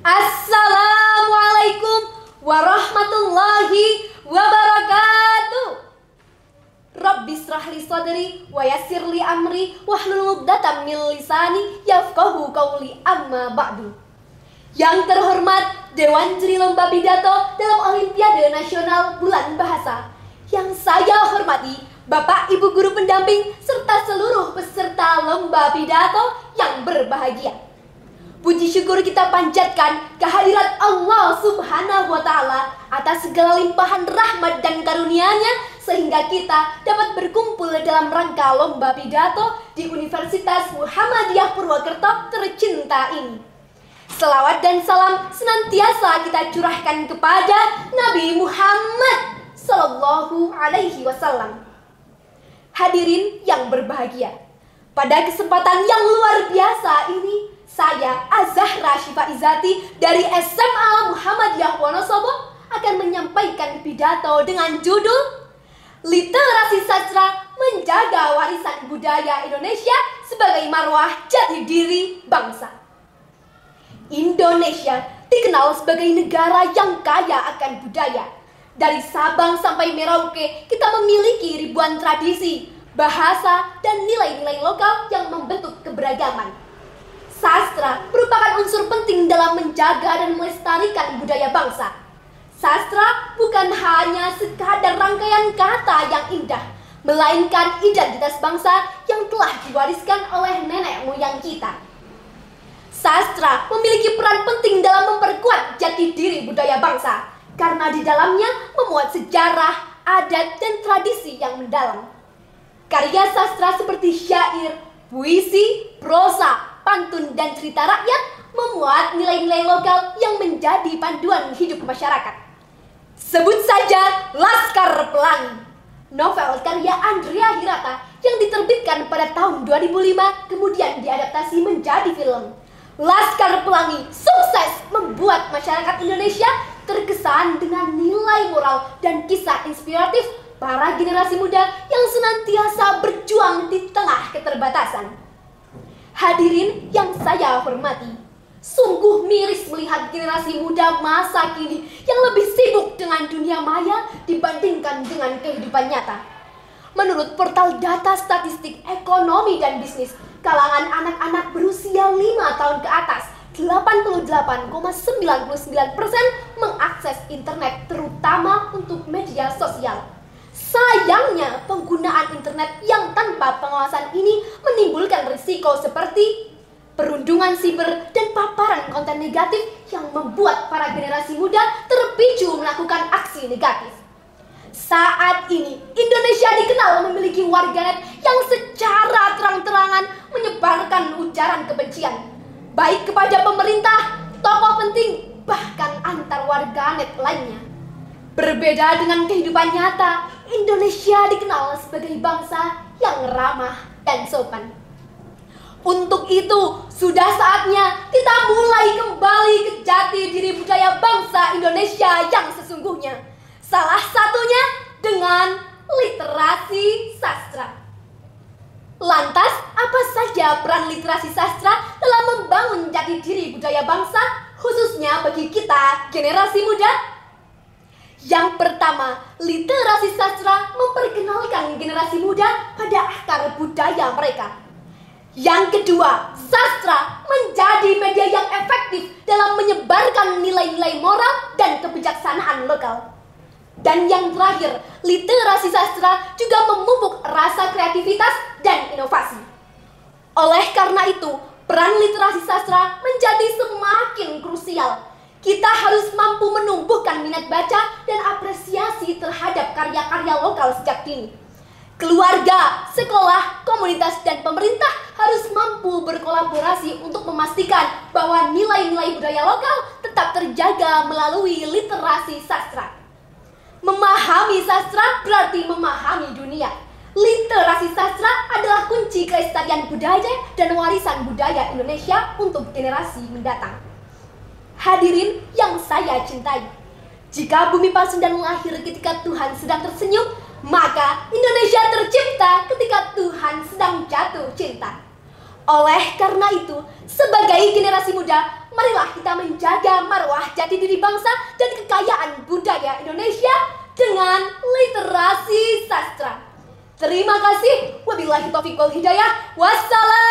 Assalamualaikum warahmatullahi wabarakatuh. Rabbi shrahli sadri wa yassirli amri wahlul 'uqdatam min lisani yafqahu qawli, amma ba'du. Yang terhormat Dewan Juri Lomba Pidato dalam Olimpiade Nasional Bulan Bahasa, yang saya hormati Bapak Ibu Guru Pendamping serta seluruh peserta Lomba Pidato yang berbahagia. Puji syukur kita panjatkan kehadirat Allah Subhanahu wa Ta'ala atas segala limpahan rahmat dan karunia-Nya, sehingga kita dapat berkumpul dalam rangka Lomba Pidato di Universitas Muhammadiyah Purwokerto tercinta ini. Selawat dan salam senantiasa kita curahkan kepada Nabi Muhammad Sallallahu Alaihi Wasallam. Hadirin yang berbahagia, pada kesempatan yang luar biasa ini, saya Az-Zahra Syifa Izati dari SMA Muhammadiyah Wonosobo akan menyampaikan pidato dengan judul Literasi Sastra Menjaga Warisan Budaya Indonesia sebagai Marwah Jati Diri Bangsa. Indonesia dikenal sebagai negara yang kaya akan budaya. Dari Sabang sampai Merauke, kita memiliki ribuan tradisi, bahasa, dan nilai-nilai lokal yang membentuk keberagaman. Sastra merupakan unsur penting dalam menjaga dan melestarikan budaya bangsa. Sastra bukan hanya sekadar rangkaian kata yang indah, melainkan identitas bangsa yang telah diwariskan oleh nenek moyang kita. Sastra memiliki peran penting dalam memperkuat jati diri budaya bangsa, karena di dalamnya memuat sejarah, adat, dan tradisi yang mendalam. Karya sastra seperti syair, puisi, prosa, pantun, dan cerita rakyat memuat nilai-nilai lokal yang menjadi panduan hidup masyarakat. Sebut saja Laskar Pelangi, novel karya Andrea Hirata yang diterbitkan pada tahun 2005 kemudian diadaptasi menjadi film. Laskar Pelangi sukses membuat masyarakat Indonesia terkesan dengan nilai moral dan kisah inspiratif para generasi muda yang senantiasa berjuang di tengah keterbatasan. Hadirin yang saya hormati, sungguh miris melihat generasi muda masa kini yang lebih sibuk dengan dunia maya dibandingkan dengan kehidupan nyata. Menurut portal data statistik ekonomi dan bisnis, kalangan anak-anak berusia 5 tahun ke atas, 88,99% mengakses internet, terutama untuk media sosial. Sayangnya, penggunaan internet yang tanpa pengawasan ini menimbulkan risiko seperti perundungan siber dan paparan konten negatif yang membuat para generasi muda terpicu melakukan aksi negatif. Saat ini, Indonesia dikenal memiliki warganet yang secara terang-terangan menyebarkan ujaran kebencian, baik kepada pemerintah, tokoh penting, bahkan antar warganet lainnya. Berbeda dengan kehidupan nyata, Indonesia dikenal sebagai bangsa yang ramah dan sopan. Untuk itu, sudah saatnya kita mulai kembali ke jati diri budaya bangsa Indonesia yang sesungguhnya. Salah satunya dengan literasi sastra. Lantas, apa saja peran literasi sastra dalam membangun jati diri budaya bangsa, khususnya bagi kita generasi muda? Yang pertama, literasi sastra memperkenalkan generasi muda pada akar budaya mereka. Yang kedua, sastra menjadi media yang efektif dalam menyebarkan nilai-nilai moral dan kebijaksanaan lokal. Dan yang terakhir, literasi sastra juga memupuk rasa kreativitas dan inovasi. Oleh karena itu, peran literasi sastra menjadi semakin krusial. Kita harus mampu menumbuhkan minat baca dan apresiasi terhadap karya-karya lokal sejak dini. Keluarga, sekolah, komunitas, dan pemerintah harus mampu berkolaborasi untuk memastikan bahwa nilai-nilai budaya lokal tetap terjaga melalui literasi sastra. Memahami sastra berarti memahami dunia. Literasi sastra adalah kunci kelestarian budaya dan warisan budaya Indonesia untuk generasi mendatang. Hadirin yang saya cintai, jika bumi Pasundan lahir ketika Tuhan sedang tersenyum, maka Indonesia tercipta ketika Tuhan sedang jatuh cinta. Oleh karena itu, sebagai generasi muda, marilah kita menjaga marwah jati diri bangsa dan kekayaan budaya Indonesia dengan literasi sastra. Terima kasih. Wabillahi taufiq wal hidayah. Wassalam.